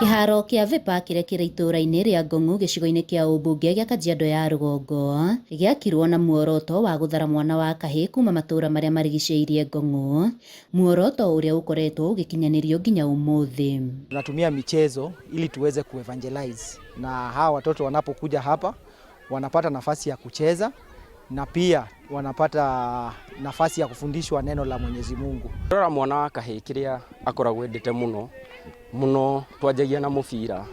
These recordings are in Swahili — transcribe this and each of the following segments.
Kiharo kia Vipa kiria kiri itũra-inĩ ria Ngong'u gĩcigo-inĩ kia ũmbunge gĩa Kajiado ya Rũgongo gĩakirwo na muoroto wa gũthara mwana wa kahĩĩ kuma matũra marĩa marigicĩirie Ngong'u, muoroto ũrĩa ũkoretwo ũgĩkinyanĩrio nginya ũmũthĩ. Tunatumia michezo ili tuweze kuevangelize, na hawa watoto wanapokuja hapa wanapata nafasi ya kucheza na pia wanapata nafasi ya kufundishwa neno la Mwenyezi Mungu. Rora mwana wa kahĩĩ kĩrĩa akoragwo endete muno twanjagia na mũbira.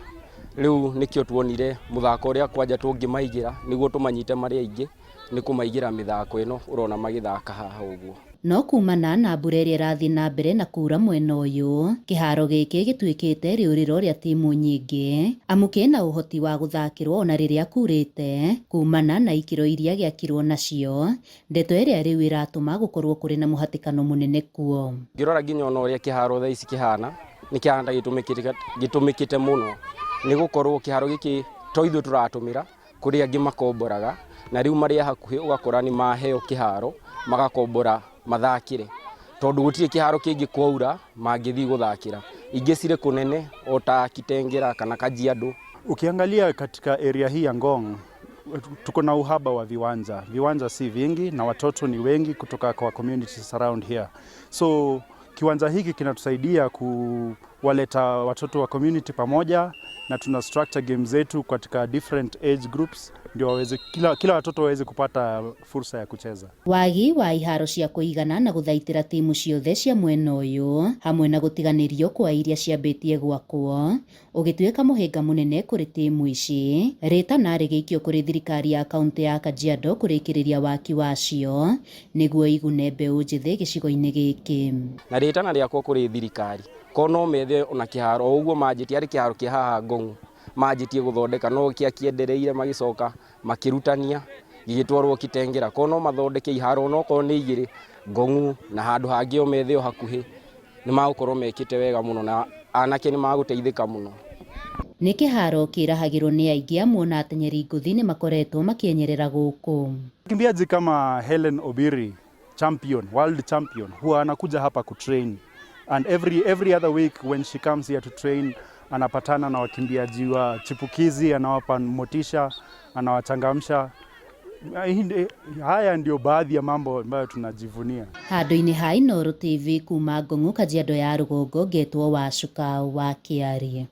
Rĩu nĩkĩo tuonire mũthako ũrĩa kwanja tũngĩmaigĩra nĩguo tũmanyite marĩ aingĩ nĩ kũmaigĩra mĩthako ĩno ũrona magĩthaka haha ũguo. No kumana na mbura ĩrĩa ĩrathiĩ na mbere na kura mwena ũyũ, kĩharo gĩkĩ gĩtuĩkĩte rĩũrĩro rĩa timu nyingĩ, amu kĩna ũhoti wa gũthakĩrwo ona rĩrĩa kurĩte, kumana na ikĩro iria gĩakirwo nacio, ndeto ĩrĩa rĩu ĩratũma gũkorwo kũrĩ na mũhatĩkano mũnene kuo. Ngĩrora nginya ona ũrĩa kĩharo thaa ici kĩhana, nĩ kĩhana gĩtũmĩkĩte mũno, nĩ gũkorwo kĩharo gĩkĩ to ithuĩ tũratũmĩra, kũrĩ angĩ makomboraga, na rĩu marĩa hakuhĩ ũgakora nĩ maheo kĩharo magakombora mathakire, tondũ gũtirĩ kĩharo kĩngĩ kwaura mangĩthiĩ gũthakĩra. Ingĩ cirĩ kũnene o ta Kitengela kana Kajiado. Ukiangalia katika area hii ya Ngong, tuko na uhaba wa viwanja. Viwanja si vingi na watoto ni wengi kutoka kwa communities around here. So kiwanja hiki kinatusaidia kuwaleta watoto wa community pamoja, na tuna structure games zetu katika different age groups ndio waweze kila watoto waweze kupata fursa ya kucheza. Wagi wa iharo cia kũigana na gũthaitĩra timu ciothe cia mwena ũyũ hamwe na gũtiganĩrio kwa iria ciambĩtie gwakwo ũgĩtuĩka mũhĩnga mũnene kũrĩ timu ici, rĩtana rĩgĩikio kũrĩ thirikari ya kaunti ya Kajiado kũrĩkĩrĩria waki wacio nĩguo igune mbeũ njĩthĩ gĩcigo-inĩ gĩkĩ. Na rĩtana rĩakwo kũrĩ thirikari kono methe ona kĩharo ũguo manjĩtie arĩ kĩharo kĩa haha Ngong'u manjĩtie gũthondeka no kĩakĩendereire magĩcoka makĩrutania gĩgĩtwarwo Kitengela kono mathondeke iharo no korwo nĩ igĩrĩ Ngong'u na handũ hangĩ o methe o hakuhĩ nĩ magũkorwo mekĩte wega mũno na anake nĩ magũteithĩka mũno. Nĩ kĩharo kĩrahagĩrwo nĩ aingĩ amuona ateng'eri ngũthi nĩ makoretwo makĩenyerera gũkũ. Kimbiaji kama Hellen Obiri, world champion, huwa anakuja hapa kutrain, and every other week when she comes here to train anapatana na wakimbiaji wa chipukizi, anawapa motisha, anawachangamsha. Haya ndio baadhi ya mambo ambayo tunajivunia. Handũ-inĩ ha Inooro TV kuma Ngong'u, Kajiado ya Rũgongo, ngetwo Wacuka wa Kĩarie.